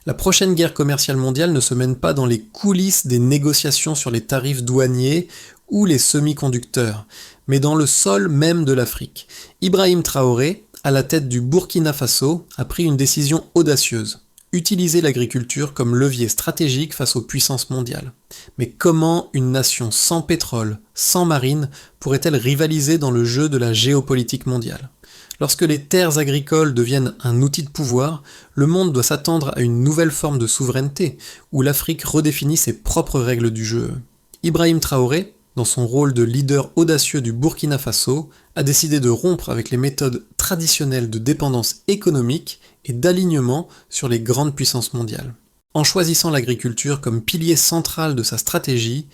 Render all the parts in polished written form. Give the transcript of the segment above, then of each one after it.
La prochaine guerre commerciale mondiale ne se mène pas dans les coulisses des négociations sur les tarifs douaniers ou les semi-conducteurs, mais dans le sol même de l'Afrique. Ibrahim Traoré, à la tête du Burkina Faso, a pris une décision audacieuse: utiliser l'agriculture comme levier stratégique face aux puissances mondiales. Mais comment une nation sans pétrole, sans marine, pourrait-elle rivaliser dans le jeu de la géopolitique mondiale ? Lorsque les terres agricoles deviennent un outil de pouvoir, le monde doit s'attendre à une nouvelle forme de souveraineté, où l'Afrique redéfinit ses propres règles du jeu. Ibrahim Traoré, dans son rôle de leader audacieux du Burkina Faso, a décidé de rompre avec les méthodes traditionnelles de dépendance économique et d'alignement sur les grandes puissances mondiales. En choisissant l'agriculture comme pilier central de sa stratégie,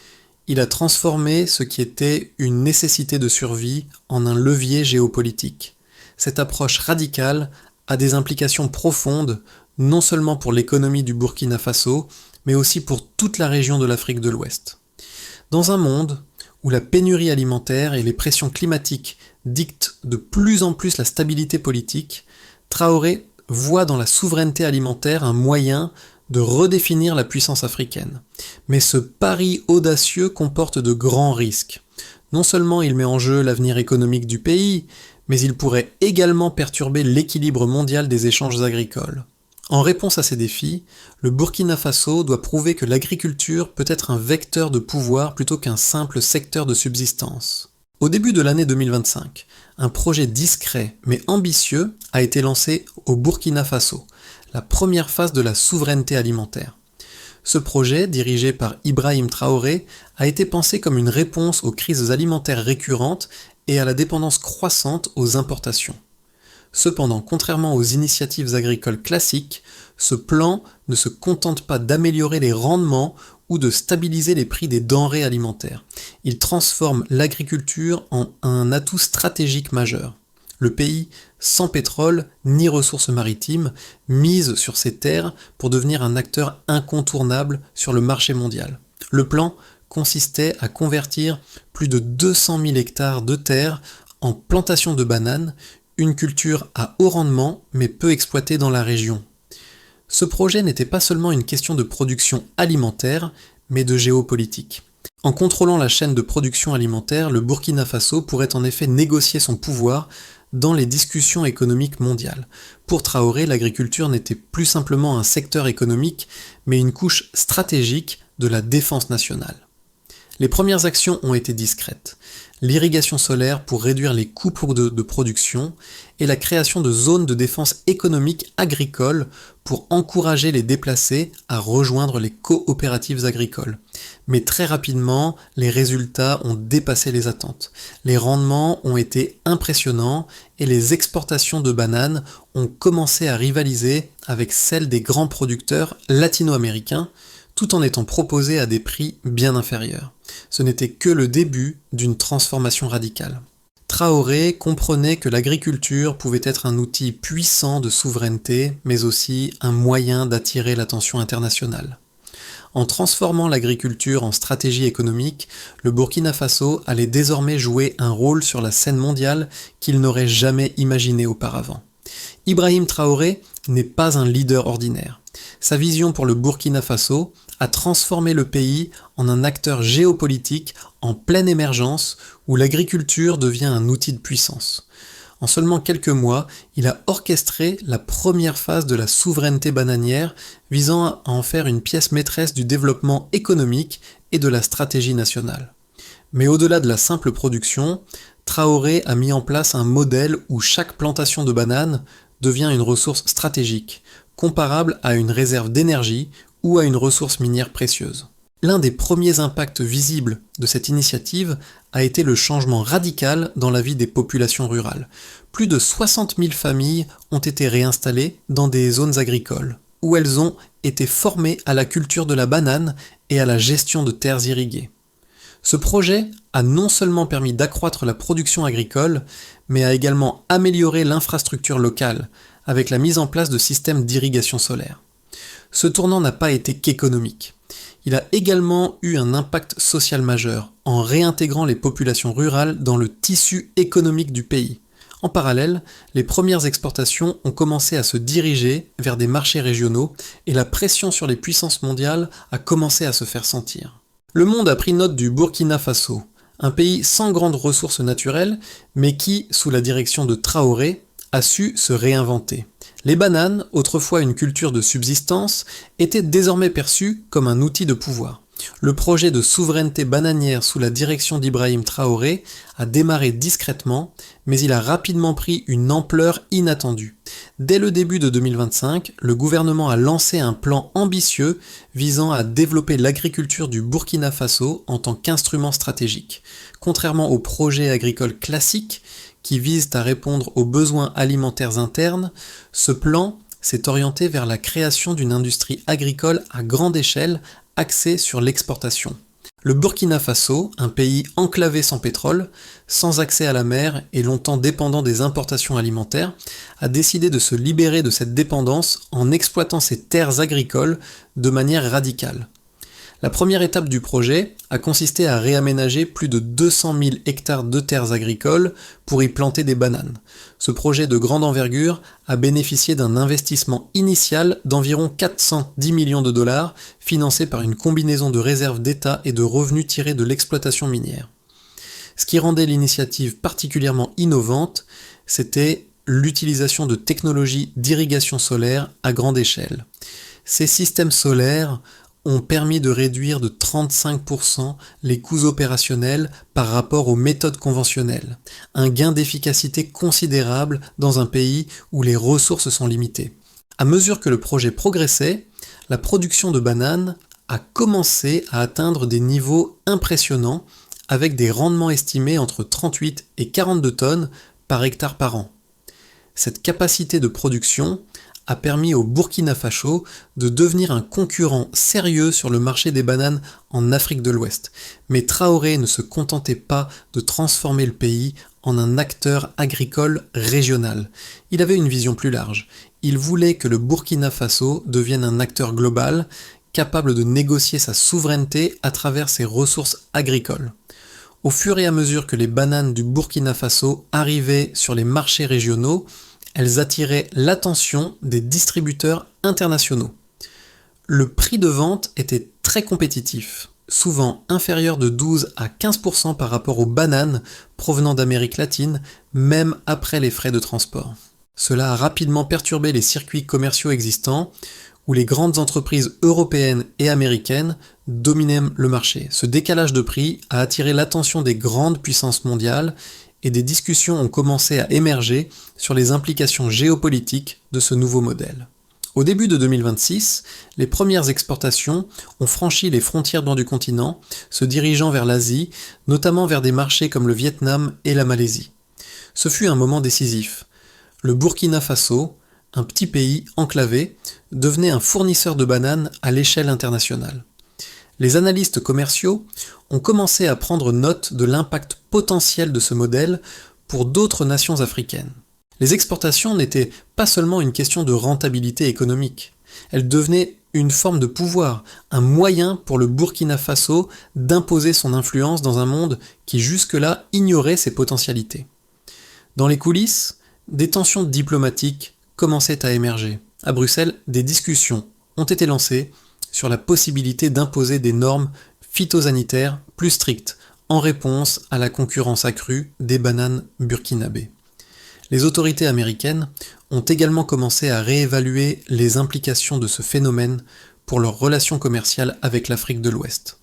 il a transformé ce qui était une nécessité de survie en un levier géopolitique. Cette approche radicale a des implications profondes, non seulement pour l'économie du Burkina Faso, mais aussi pour toute la région de l'Afrique de l'Ouest. Dans un monde où la pénurie alimentaire et les pressions climatiques dictent de plus en plus la stabilité politique, Traoré voit dans la souveraineté alimentaire un moyen de redéfinir la puissance africaine. Mais ce pari audacieux comporte de grands risques. Non seulement il met en jeu l'avenir économique du pays, mais il pourrait également perturber l'équilibre mondial des échanges agricoles. En réponse à ces défis, le Burkina Faso doit prouver que l'agriculture peut être un vecteur de pouvoir plutôt qu'un simple secteur de subsistance. Au début de l'année 2025, un projet discret mais ambitieux a été lancé au Burkina Faso, la première phase de la souveraineté alimentaire. Ce projet, dirigé par Ibrahim Traoré, a été pensé comme une réponse aux crises alimentaires récurrentes et à la dépendance croissante aux importations. Cependant, contrairement aux initiatives agricoles classiques, ce plan ne se contente pas d'améliorer les rendements ou de stabiliser les prix des denrées alimentaires. Il transforme l'agriculture en un atout stratégique majeur. Le pays, sans pétrole ni ressources maritimes, mise sur ses terres pour devenir un acteur incontournable sur le marché mondial. Le plan consistait à convertir plus de 200 000 hectares de terre en plantations de bananes, une culture à haut rendement mais peu exploitée dans la région. Ce projet n'était pas seulement une question de production alimentaire, mais de géopolitique. En contrôlant la chaîne de production alimentaire, le Burkina Faso pourrait en effet négocier son pouvoir dans les discussions économiques mondiales. Pour Traoré, l'agriculture n'était plus simplement un secteur économique, mais une couche stratégique de la défense nationale. Les premières actions ont été discrètes. L'irrigation solaire pour réduire les coûts de production et la création de zones de défense économique agricole pour encourager les déplacés à rejoindre les coopératives agricoles. Mais très rapidement, les résultats ont dépassé les attentes. Les rendements ont été impressionnants et les exportations de bananes ont commencé à rivaliser avec celles des grands producteurs latino-américains, tout en étant proposés à des prix bien inférieurs. Ce n'était que le début d'une transformation radicale. Traoré comprenait que l'agriculture pouvait être un outil puissant de souveraineté, mais aussi un moyen d'attirer l'attention internationale. En transformant l'agriculture en stratégie économique, le Burkina Faso allait désormais jouer un rôle sur la scène mondiale qu'il n'aurait jamais imaginé auparavant. Ibrahim Traoré n'est pas un leader ordinaire. Sa vision pour le Burkina Faso a transformé le pays en un acteur géopolitique en pleine émergence où l'agriculture devient un outil de puissance. En seulement quelques mois, il a orchestré la première phase de la souveraineté bananière visant à en faire une pièce maîtresse du développement économique et de la stratégie nationale. Mais au-delà de la simple production, Traoré a mis en place un modèle où chaque plantation de bananes devient une ressource stratégique, comparable à une réserve d'énergie ou à une ressource minière précieuse. L'un des premiers impacts visibles de cette initiative a été le changement radical dans la vie des populations rurales. Plus de 60 000 familles ont été réinstallées dans des zones agricoles, où elles ont été formées à la culture de la banane et à la gestion de terres irriguées. Ce projet a non seulement permis d'accroître la production agricole, mais a également amélioré l'infrastructure locale, avec la mise en place de systèmes d'irrigation solaire. Ce tournant n'a pas été qu'économique. Il a également eu un impact social majeur, en réintégrant les populations rurales dans le tissu économique du pays. En parallèle, les premières exportations ont commencé à se diriger vers des marchés régionaux et la pression sur les puissances mondiales a commencé à se faire sentir. Le monde a pris note du Burkina Faso, un pays sans grandes ressources naturelles, mais qui, sous la direction de Traoré, a su se réinventer. Les bananes, autrefois une culture de subsistance, étaient désormais perçues comme un outil de pouvoir. Le projet de souveraineté bananière sous la direction d'Ibrahim Traoré a démarré discrètement, mais il a rapidement pris une ampleur inattendue. Dès le début de 2025, le gouvernement a lancé un plan ambitieux visant à développer l'agriculture du Burkina Faso en tant qu'instrument stratégique. Contrairement aux projets agricoles classiques qui visent à répondre aux besoins alimentaires internes, ce plan s'est orienté vers la création d'une industrie agricole à grande échelle axée sur l'exportation. Le Burkina Faso, un pays enclavé sans pétrole, sans accès à la mer et longtemps dépendant des importations alimentaires, a décidé de se libérer de cette dépendance en exploitant ses terres agricoles de manière radicale. La première étape du projet a consisté à réaménager plus de 200 000 hectares de terres agricoles pour y planter des bananes. Ce projet de grande envergure a bénéficié d'un investissement initial d'environ 410 millions de dollars, financé par une combinaison de réserves d'État et de revenus tirés de l'exploitation minière. Ce qui rendait l'initiative particulièrement innovante, c'était l'utilisation de technologies d'irrigation solaire à grande échelle. Ces systèmes solaires ont permis de réduire de 35% les coûts opérationnels par rapport aux méthodes conventionnelles, un gain d'efficacité considérable dans un pays où les ressources sont limitées. À mesure que le projet progressait, la production de bananes a commencé à atteindre des niveaux impressionnants avec des rendements estimés entre 38 et 42 tonnes par hectare par an. Cette capacité de production a permis au Burkina Faso de devenir un concurrent sérieux sur le marché des bananes en Afrique de l'Ouest. Mais Traoré ne se contentait pas de transformer le pays en un acteur agricole régional. Il avait une vision plus large. Il voulait que le Burkina Faso devienne un acteur global, capable de négocier sa souveraineté à travers ses ressources agricoles. Au fur et à mesure que les bananes du Burkina Faso arrivaient sur les marchés régionaux, elles attiraient l'attention des distributeurs internationaux. Le prix de vente était très compétitif, souvent inférieur de 12 à 15% par rapport aux bananes provenant d'Amérique latine, même après les frais de transport. Cela a rapidement perturbé les circuits commerciaux existants, où les grandes entreprises européennes et américaines dominaient le marché. Ce décalage de prix a attiré l'attention des grandes puissances mondiales et des discussions ont commencé à émerger sur les implications géopolitiques de ce nouveau modèle. Au début de 2026, les premières exportations ont franchi les frontières du continent, se dirigeant vers l'Asie, notamment vers des marchés comme le Vietnam et la Malaisie. Ce fut un moment décisif. Le Burkina Faso, un petit pays enclavé, devenait un fournisseur de bananes à l'échelle internationale. Les analystes commerciaux ont commencé à prendre note de l'impact potentiel de ce modèle pour d'autres nations africaines. Les exportations n'étaient pas seulement une question de rentabilité économique, elles devenaient une forme de pouvoir, un moyen pour le Burkina Faso d'imposer son influence dans un monde qui jusque-là ignorait ses potentialités. Dans les coulisses, des tensions diplomatiques commençaient à émerger. À Bruxelles, des discussions ont été lancées sur la possibilité d'imposer des normes phytosanitaires plus strictes en réponse à la concurrence accrue des bananes burkinabées. Les autorités américaines ont également commencé à réévaluer les implications de ce phénomène pour leurs relations commerciales avec l'Afrique de l'Ouest.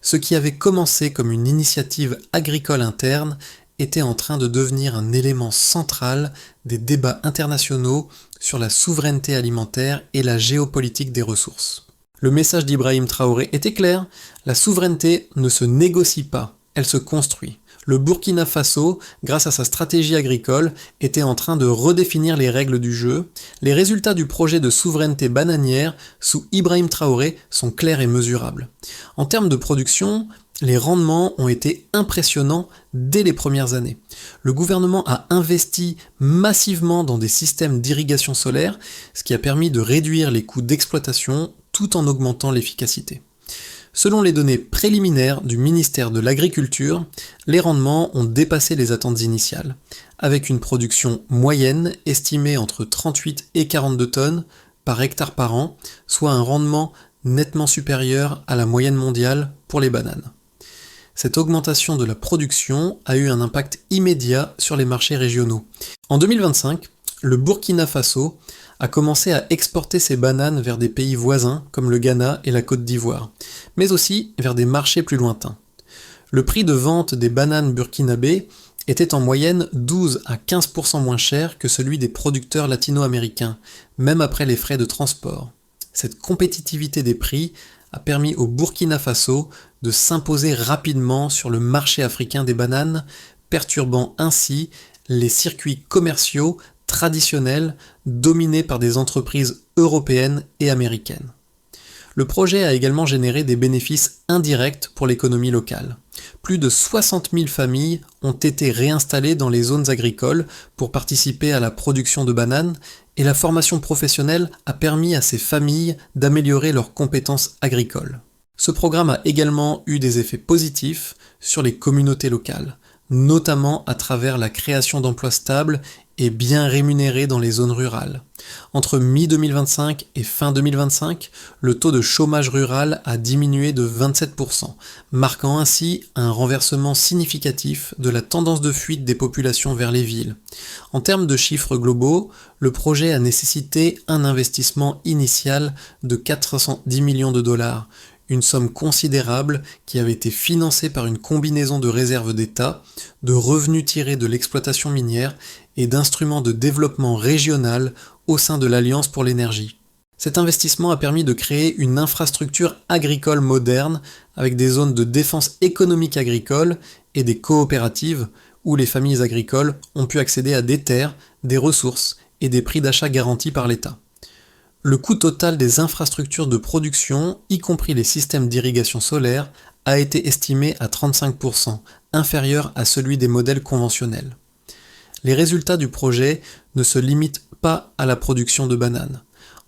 Ce qui avait commencé comme une initiative agricole interne était en train de devenir un élément central des débats internationaux sur la souveraineté alimentaire et la géopolitique des ressources. Le message d'Ibrahim Traoré était clair, la souveraineté ne se négocie pas, elle se construit. Le Burkina Faso, grâce à sa stratégie agricole, était en train de redéfinir les règles du jeu. Les résultats du projet de souveraineté bananière sous Ibrahim Traoré sont clairs et mesurables. En termes de production, les rendements ont été impressionnants dès les premières années. Le gouvernement a investi massivement dans des systèmes d'irrigation solaire, ce qui a permis de réduire les coûts d'exploitation tout en augmentant l'efficacité. Selon les données préliminaires du ministère de l'Agriculture, les rendements ont dépassé les attentes initiales, avec une production moyenne estimée entre 38 et 42 tonnes par hectare par an, soit un rendement nettement supérieur à la moyenne mondiale pour les bananes. Cette augmentation de la production a eu un impact immédiat sur les marchés régionaux. En 2025, le Burkina Faso a commencé à exporter ses bananes vers des pays voisins comme le Ghana et la Côte d'Ivoire, mais aussi vers des marchés plus lointains. Le prix de vente des bananes burkinabés était en moyenne 12 à 15% moins cher que celui des producteurs latino-américains, même après les frais de transport. Cette compétitivité des prix a permis au Burkina Faso de s'imposer rapidement sur le marché africain des bananes, perturbant ainsi les circuits commerciaux traditionnels dominés par des entreprises européennes et américaines. Le projet a également généré des bénéfices indirects pour l'économie locale. Plus de 60 000 familles ont été réinstallées dans les zones agricoles pour participer à la production de bananes et la formation professionnelle a permis à ces familles d'améliorer leurs compétences agricoles. Ce programme a également eu des effets positifs sur les communautés locales, notamment à travers la création d'emplois stables et bien rémunérés dans les zones rurales. Entre mi-2025 et fin 2025, le taux de chômage rural a diminué de 27%, marquant ainsi un renversement significatif de la tendance de fuite des populations vers les villes. En termes de chiffres globaux, le projet a nécessité un investissement initial de 410 millions de dollars, une somme considérable qui avait été financée par une combinaison de réserves d'État, de revenus tirés de l'exploitation minière et d'instruments de développement régional au sein de l'Alliance pour l'énergie. Cet investissement a permis de créer une infrastructure agricole moderne avec des zones de défense économique agricole et des coopératives où les familles agricoles ont pu accéder à des terres, des ressources et des prix d'achat garantis par l'État. Le coût total des infrastructures de production, y compris les systèmes d'irrigation solaire, a été estimé à 35%, inférieur à celui des modèles conventionnels. Les résultats du projet ne se limitent pas à la production de bananes.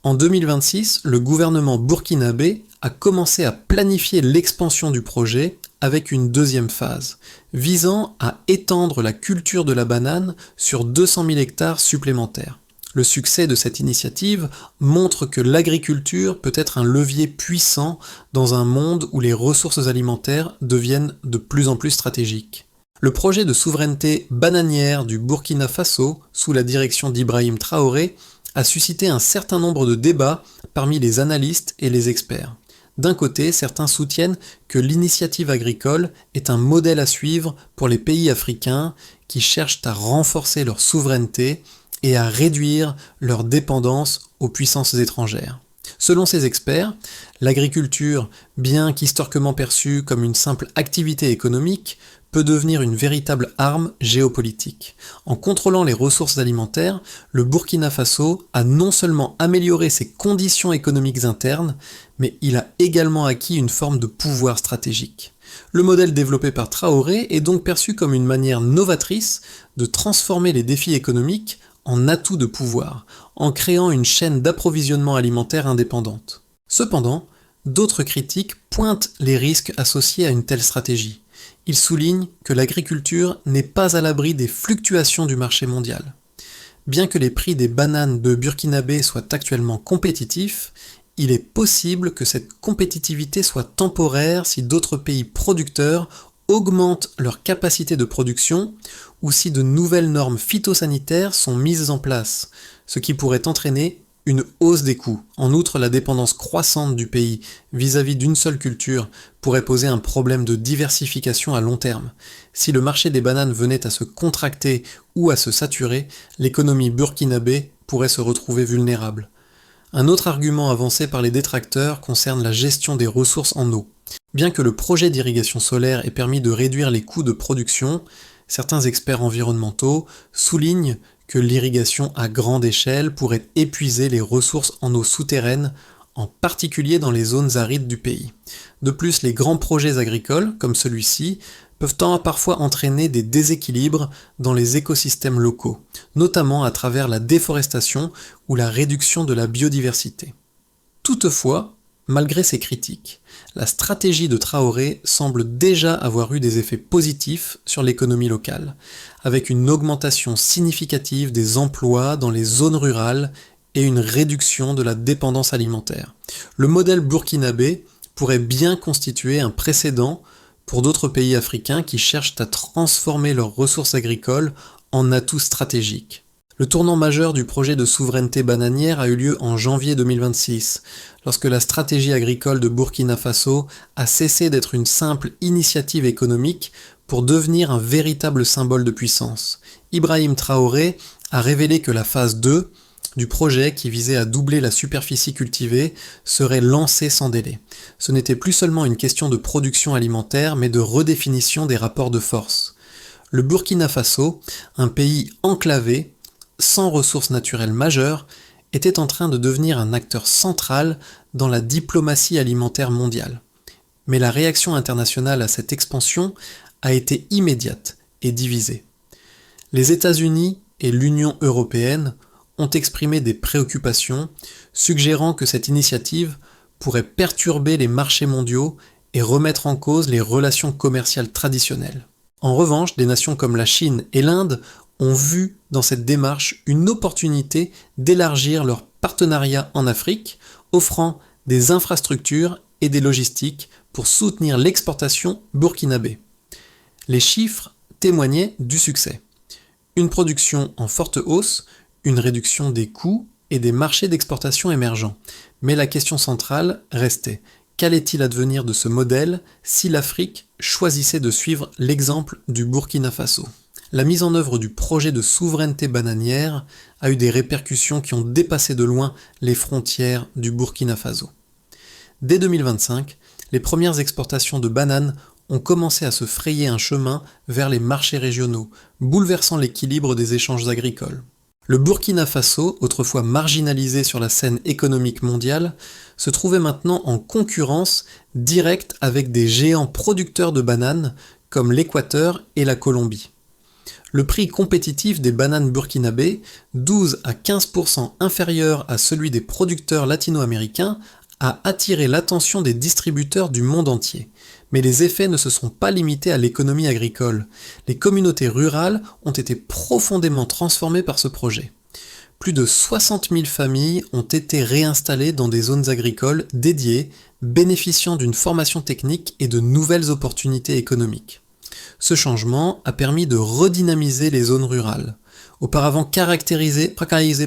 En 2026, le gouvernement burkinabé a commencé à planifier l'expansion du projet avec une deuxième phase, visant à étendre la culture de la banane sur 200 000 hectares supplémentaires. Le succès de cette initiative montre que l'agriculture peut être un levier puissant dans un monde où les ressources alimentaires deviennent de plus en plus stratégiques. Le projet de souveraineté bananière du Burkina Faso, sous la direction d'Ibrahim Traoré, a suscité un certain nombre de débats parmi les analystes et les experts. D'un côté, certains soutiennent que l'initiative agricole est un modèle à suivre pour les pays africains qui cherchent à renforcer leur souveraineté et à réduire leur dépendance aux puissances étrangères. Selon ces experts, l'agriculture, bien qu'historiquement perçue comme une simple activité économique, peut devenir une véritable arme géopolitique. En contrôlant les ressources alimentaires, le Burkina Faso a non seulement amélioré ses conditions économiques internes, mais il a également acquis une forme de pouvoir stratégique. Le modèle développé par Traoré est donc perçu comme une manière novatrice de transformer les défis économiques en atout de pouvoir, en créant une chaîne d'approvisionnement alimentaire indépendante. Cependant, d'autres critiques pointent les risques associés à une telle stratégie. Ils soulignent que l'agriculture n'est pas à l'abri des fluctuations du marché mondial. Bien que les prix des bananes de Burkinabé soient actuellement compétitifs, il est possible que cette compétitivité soit temporaire si d'autres pays producteurs augmentent leur capacité de production ou si de nouvelles normes phytosanitaires sont mises en place, ce qui pourrait entraîner une hausse des coûts. En outre, la dépendance croissante du pays vis-à-vis d'une seule culture pourrait poser un problème de diversification à long terme. Si le marché des bananes venait à se contracter ou à se saturer, l'économie burkinabé pourrait se retrouver vulnérable. Un autre argument avancé par les détracteurs concerne la gestion des ressources en eau. Bien que le projet d'irrigation solaire ait permis de réduire les coûts de production, certains experts environnementaux soulignent que l'irrigation à grande échelle pourrait épuiser les ressources en eau souterraine, en particulier dans les zones arides du pays. De plus, les grands projets agricoles, comme celui-ci, peuvent parfois entraîner des déséquilibres dans les écosystèmes locaux, notamment à travers la déforestation ou la réduction de la biodiversité. Toutefois, malgré ces critiques, la stratégie de Traoré semble déjà avoir eu des effets positifs sur l'économie locale, avec une augmentation significative des emplois dans les zones rurales et une réduction de la dépendance alimentaire. Le modèle burkinabé pourrait bien constituer un précédent pour d'autres pays africains qui cherchent à transformer leurs ressources agricoles en atouts stratégiques. Le tournant majeur du projet de souveraineté bananière a eu lieu en janvier 2026, lorsque la stratégie agricole de Burkina Faso a cessé d'être une simple initiative économique pour devenir un véritable symbole de puissance. Ibrahim Traoré a révélé que la phase 2 du projet, qui visait à doubler la superficie cultivée, serait lancée sans délai. Ce n'était plus seulement une question de production alimentaire, mais de redéfinition des rapports de force. Le Burkina Faso, un pays enclavé, sans ressources naturelles majeures, était en train de devenir un acteur central dans la diplomatie alimentaire mondiale. Mais la réaction internationale à cette expansion a été immédiate et divisée. Les États-Unis et l'Union européenne ont exprimé des préoccupations, suggérant que cette initiative pourrait perturber les marchés mondiaux et remettre en cause les relations commerciales traditionnelles. En revanche, des nations comme la Chine et l'Inde ont vu dans cette démarche une opportunité d'élargir leur partenariat en Afrique, offrant des infrastructures et des logistiques pour soutenir l'exportation burkinabé. Les chiffres témoignaient du succès. Une production en forte hausse, une réduction des coûts et des marchés d'exportation émergents. Mais la question centrale restait: qu'allait-il advenir de ce modèle si l'Afrique choisissait de suivre l'exemple du Burkina Faso ? La mise en œuvre du projet de souveraineté bananière a eu des répercussions qui ont dépassé de loin les frontières du Burkina Faso. Dès 2025, les premières exportations de bananes ont commencé à se frayer un chemin vers les marchés régionaux, bouleversant l'équilibre des échanges agricoles. Le Burkina Faso, autrefois marginalisé sur la scène économique mondiale, se trouvait maintenant en concurrence directe avec des géants producteurs de bananes comme l'Équateur et la Colombie. Le prix compétitif des bananes burkinabées, 12 à 15% inférieur à celui des producteurs latino-américains, a attiré l'attention des distributeurs du monde entier. Mais les effets ne se sont pas limités à l'économie agricole. Les communautés rurales ont été profondément transformées par ce projet. Plus de 60 000 familles ont été réinstallées dans des zones agricoles dédiées, bénéficiant d'une formation technique et de nouvelles opportunités économiques. Ce changement a permis de redynamiser les zones rurales, auparavant caractérisées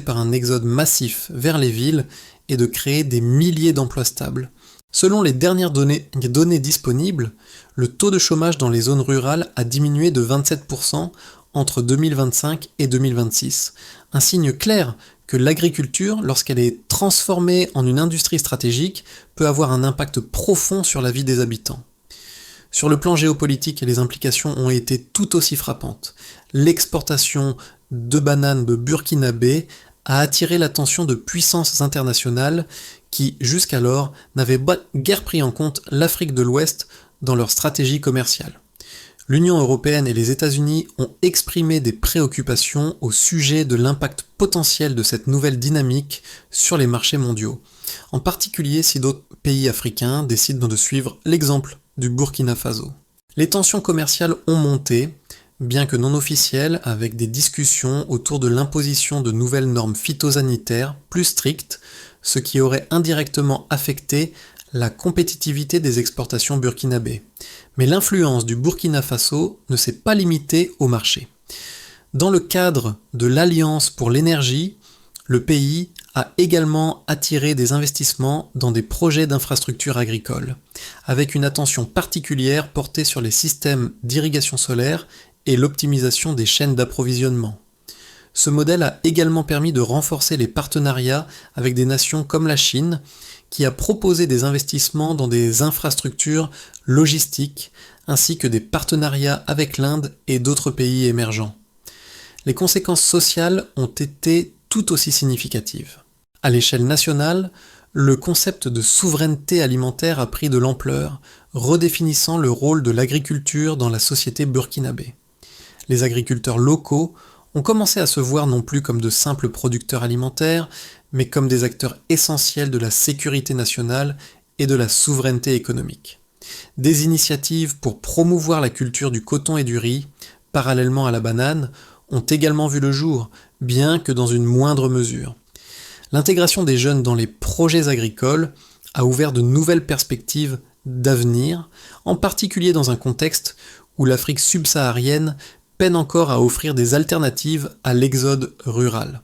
par un exode massif vers les villes, et de créer des milliers d'emplois stables. Selon les dernières données disponibles, le taux de chômage dans les zones rurales a diminué de 27% entre 2025 et 2026. Un signe clair que l'agriculture, lorsqu'elle est transformée en une industrie stratégique, peut avoir un impact profond sur la vie des habitants. Sur le plan géopolitique, les implications ont été tout aussi frappantes. L'exportation de bananes de burkinabé a attiré l'attention de puissances internationales qui, jusqu'alors, n'avaient guère pris en compte l'Afrique de l'Ouest dans leur stratégie commerciale. L'Union européenne et les États-Unis ont exprimé des préoccupations au sujet de l'impact potentiel de cette nouvelle dynamique sur les marchés mondiaux, en particulier si d'autres pays africains décident de suivre l'exemple du Burkina Faso. Les tensions commerciales ont monté, bien que non officielles, avec des discussions autour de l'imposition de nouvelles normes phytosanitaires plus strictes, ce qui aurait indirectement affecté la compétitivité des exportations burkinabées. Mais l'influence du Burkina Faso ne s'est pas limitée au marché. Dans le cadre de l'Alliance pour l'énergie, le pays a également attiré des investissements dans des projets d'infrastructures agricoles, avec une attention particulière portée sur les systèmes d'irrigation solaire et l'optimisation des chaînes d'approvisionnement. Ce modèle a également permis de renforcer les partenariats avec des nations comme la Chine, qui a proposé des investissements dans des infrastructures logistiques, ainsi que des partenariats avec l'Inde et d'autres pays émergents. Les conséquences sociales ont été tout aussi significatives. À l'échelle nationale, le concept de souveraineté alimentaire a pris de l'ampleur, redéfinissant le rôle de l'agriculture dans la société burkinabé. Les agriculteurs locaux ont commencé à se voir non plus comme de simples producteurs alimentaires, mais comme des acteurs essentiels de la sécurité nationale et de la souveraineté économique. Des initiatives pour promouvoir la culture du coton et du riz, parallèlement à la banane, ont également vu le jour, bien que dans une moindre mesure. L'intégration des jeunes dans les projets agricoles a ouvert de nouvelles perspectives d'avenir, en particulier dans un contexte où l'Afrique subsaharienne peine encore à offrir des alternatives à l'exode rural.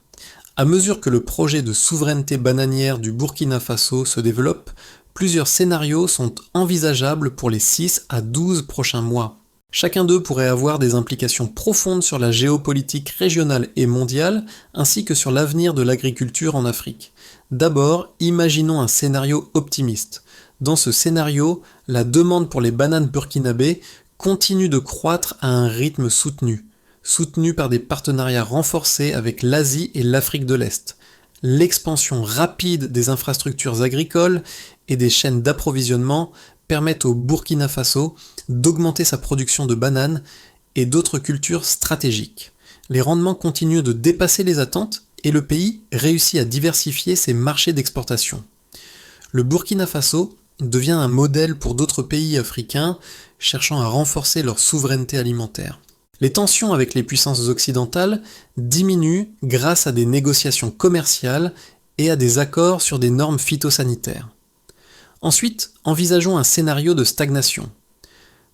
À mesure que le projet de souveraineté bananière du Burkina Faso se développe, plusieurs scénarios sont envisageables pour les 6 à 12 prochains mois. Chacun d'eux pourrait avoir des implications profondes sur la géopolitique régionale et mondiale, ainsi que sur l'avenir de l'agriculture en Afrique. D'abord, imaginons un scénario optimiste. Dans ce scénario, la demande pour les bananes burkinabées continue de croître à un rythme soutenu par des partenariats renforcés avec l'Asie et l'Afrique de l'Est. L'expansion rapide des infrastructures agricoles et des chaînes d'approvisionnement permettent au Burkina Faso d'augmenter sa production de bananes et d'autres cultures stratégiques. Les rendements continuent de dépasser les attentes et le pays réussit à diversifier ses marchés d'exportation. Le Burkina Faso devient un modèle pour d'autres pays africains cherchant à renforcer leur souveraineté alimentaire. Les tensions avec les puissances occidentales diminuent grâce à des négociations commerciales et à des accords sur des normes phytosanitaires. Ensuite, envisageons un scénario de stagnation.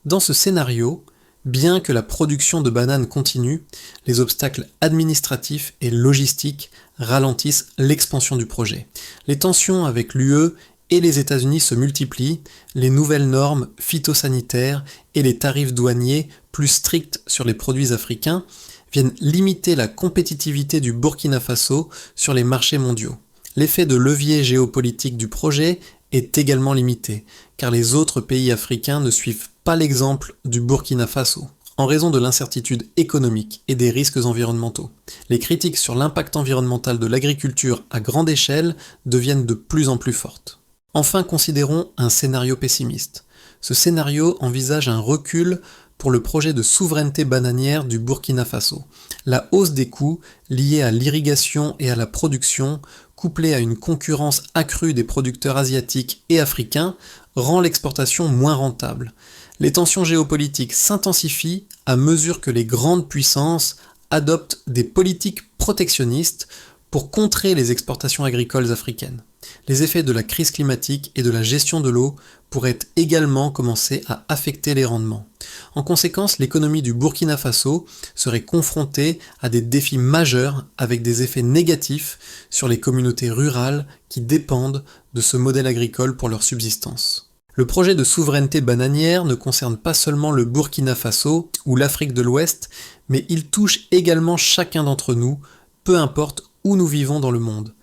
Dans ce scénario, bien que la production de bananes continue, les obstacles administratifs et logistiques ralentissent l'expansion du projet. Les tensions avec l'UE et les États-Unis se multiplient, les nouvelles normes phytosanitaires et les tarifs douaniers plus stricts sur les produits africains viennent limiter la compétitivité du Burkina Faso sur les marchés mondiaux. L'effet de levier géopolitique du projet est également limité, car les autres pays africains ne suivent pas l'exemple du Burkina Faso, en raison de l'incertitude économique et des risques environnementaux. Les critiques sur l'impact environnemental de l'agriculture à grande échelle deviennent de plus en plus fortes. Enfin, considérons un scénario pessimiste. Ce scénario envisage un recul pour le projet de souveraineté bananière du Burkina Faso. La hausse des coûts liés à l'irrigation et à la production, couplée à une concurrence accrue des producteurs asiatiques et africains, rend l'exportation moins rentable. Les tensions géopolitiques s'intensifient à mesure que les grandes puissances adoptent des politiques protectionnistes pour contrer les exportations agricoles africaines. Les effets de la crise climatique et de la gestion de l'eau pourraient également commencer à affecter les rendements. En conséquence, l'économie du Burkina Faso serait confrontée à des défis majeurs avec des effets négatifs sur les communautés rurales qui dépendent de ce modèle agricole pour leur subsistance. Le projet de souveraineté bananière ne concerne pas seulement le Burkina Faso ou l'Afrique de l'Ouest, mais il touche également chacun d'entre nous, peu importe où nous vivons dans le monde.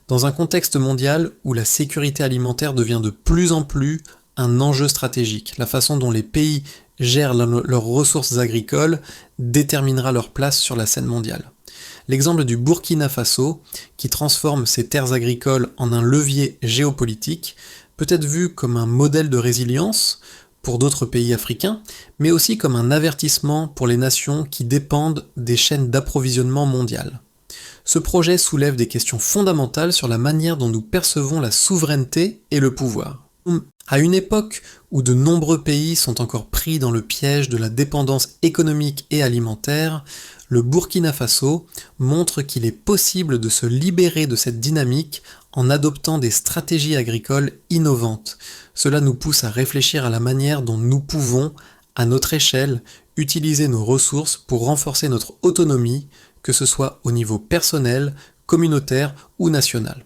Dans un contexte mondial où la sécurité alimentaire devient de plus en plus un enjeu stratégique, la façon dont les pays gèrent leurs ressources agricoles déterminera leur place sur la scène mondiale. L'exemple du Burkina Faso, qui transforme ses terres agricoles en un levier géopolitique, peut être vu comme un modèle de résilience pour d'autres pays africains, mais aussi comme un avertissement pour les nations qui dépendent des chaînes d'approvisionnement mondiales. Ce projet soulève des questions fondamentales sur la manière dont nous percevons la souveraineté et le pouvoir. À une époque où de nombreux pays sont encore pris dans le piège de la dépendance économique et alimentaire, le Burkina Faso montre qu'il est possible de se libérer de cette dynamique en adoptant des stratégies agricoles innovantes. Cela nous pousse à réfléchir à la manière dont nous pouvons, à notre échelle, utiliser nos ressources pour renforcer notre autonomie, que ce soit au niveau personnel, communautaire ou national.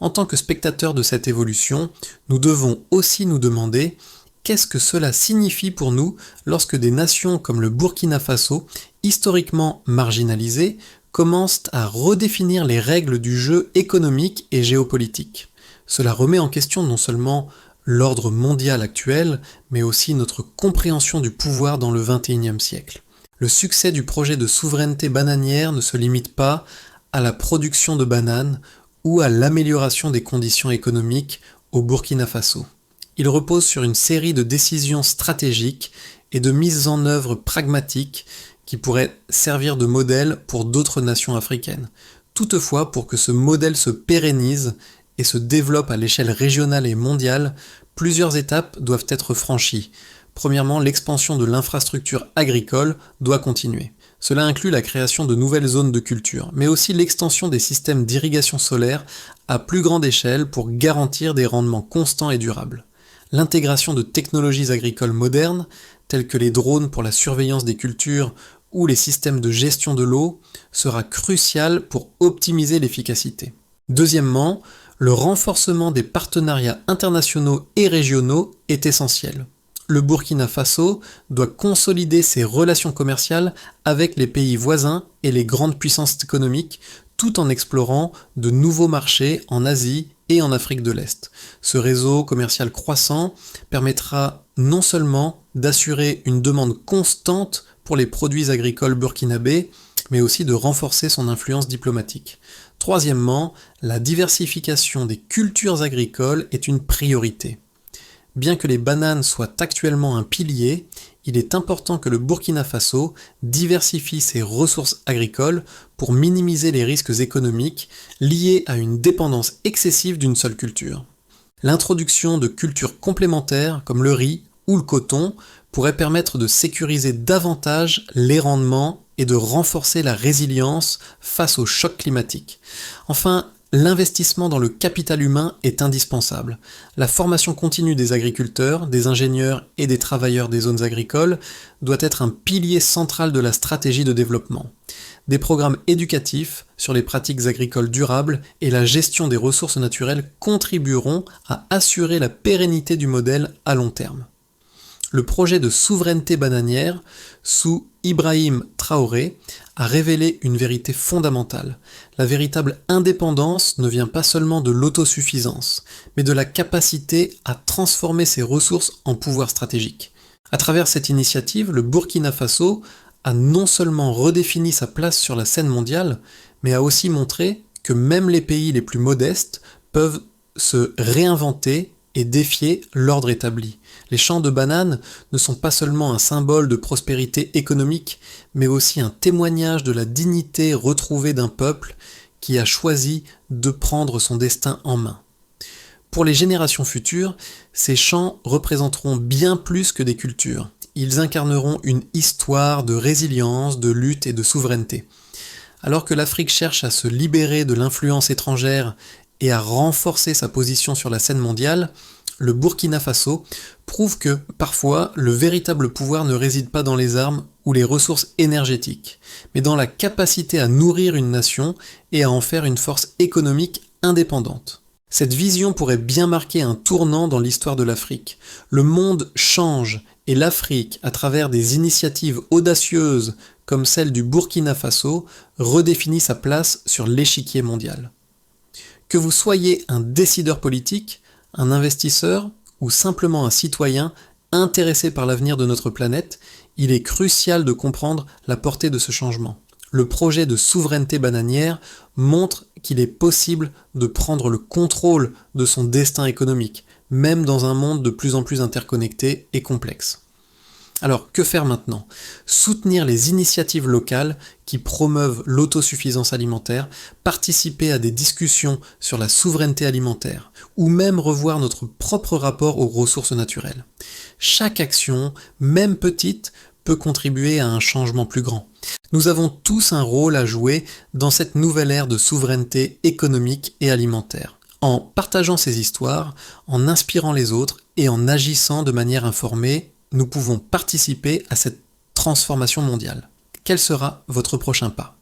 En tant que spectateurs de cette évolution, nous devons aussi nous demander qu'est-ce que cela signifie pour nous lorsque des nations comme le Burkina Faso, historiquement marginalisées, commencent à redéfinir les règles du jeu économique et géopolitique. Cela remet en question non seulement l'ordre mondial actuel, mais aussi notre compréhension du pouvoir dans le XXIe siècle. Le succès du projet de souveraineté bananière ne se limite pas à la production de bananes ou à l'amélioration des conditions économiques au Burkina Faso. Il repose sur une série de décisions stratégiques et de mises en œuvre pragmatiques qui pourraient servir de modèle pour d'autres nations africaines. Toutefois, pour que ce modèle se pérennise et se développe à l'échelle régionale et mondiale, Plusieurs étapes doivent être franchies. Premièrement, l'expansion de l'infrastructure agricole doit continuer. Cela inclut la création de nouvelles zones de culture, mais aussi l'extension des systèmes d'irrigation solaire à plus grande échelle pour garantir des rendements constants et durables. L'intégration de technologies agricoles modernes, telles que les drones pour la surveillance des cultures ou les systèmes de gestion de l'eau, sera cruciale pour optimiser l'efficacité. Deuxièmement, le renforcement des partenariats internationaux et régionaux est essentiel. Le Burkina Faso doit consolider ses relations commerciales avec les pays voisins et les grandes puissances économiques, tout en explorant de nouveaux marchés en Asie et en Afrique de l'Est. Ce réseau commercial croissant permettra non seulement d'assurer une demande constante pour les produits agricoles burkinabés, mais aussi de renforcer son influence diplomatique. Troisièmement, la diversification des cultures agricoles est une priorité. Bien que les bananes soient actuellement un pilier, il est important que le Burkina Faso diversifie ses ressources agricoles pour minimiser les risques économiques liés à une dépendance excessive d'une seule culture. L'introduction de cultures complémentaires comme le riz ou le coton pourrait permettre de sécuriser davantage les rendements et de renforcer la résilience face aux chocs climatiques. Enfin, l'investissement dans le capital humain est indispensable. La formation continue des agriculteurs, des ingénieurs et des travailleurs des zones agricoles doit être un pilier central de la stratégie de développement. Des programmes éducatifs sur les pratiques agricoles durables et la gestion des ressources naturelles contribueront à assurer la pérennité du modèle à long terme. Le projet de souveraineté bananière sous Ibrahim Traoré a révélé une vérité fondamentale. La véritable indépendance ne vient pas seulement de l'autosuffisance, mais de la capacité à transformer ses ressources en pouvoir stratégique. À travers cette initiative, le Burkina Faso a non seulement redéfini sa place sur la scène mondiale, mais a aussi montré que même les pays les plus modestes peuvent se réinventer et défier l'ordre établi. Les champs de bananes ne sont pas seulement un symbole de prospérité économique, mais aussi un témoignage de la dignité retrouvée d'un peuple qui a choisi de prendre son destin en main. Pour les générations futures, ces champs représenteront bien plus que des cultures. Ils incarneront une histoire de résilience, de lutte et de souveraineté. Alors que l'Afrique cherche à se libérer de l'influence étrangère et à renforcer sa position sur la scène mondiale, le Burkina Faso prouve que, parfois, le véritable pouvoir ne réside pas dans les armes ou les ressources énergétiques, mais dans la capacité à nourrir une nation et à en faire une force économique indépendante. Cette vision pourrait bien marquer un tournant dans l'histoire de l'Afrique. Le monde change et l'Afrique, à travers des initiatives audacieuses comme celle du Burkina Faso, redéfinit sa place sur l'échiquier mondial. Que vous soyez un décideur politique, un investisseur ou simplement un citoyen intéressé par l'avenir de notre planète, il est crucial de comprendre la portée de ce changement. Le projet de souveraineté bananière montre qu'il est possible de prendre le contrôle de son destin économique, même dans un monde de plus en plus interconnecté et complexe. Alors, que faire maintenant ? Soutenir les initiatives locales qui promeuvent l'autosuffisance alimentaire, participer à des discussions sur la souveraineté alimentaire, ou même revoir notre propre rapport aux ressources naturelles. Chaque action, même petite, peut contribuer à un changement plus grand. Nous avons tous un rôle à jouer dans cette nouvelle ère de souveraineté économique et alimentaire. En partageant ces histoires, en inspirant les autres et en agissant de manière informée, nous pouvons participer à cette transformation mondiale. Quel sera votre prochain pas ?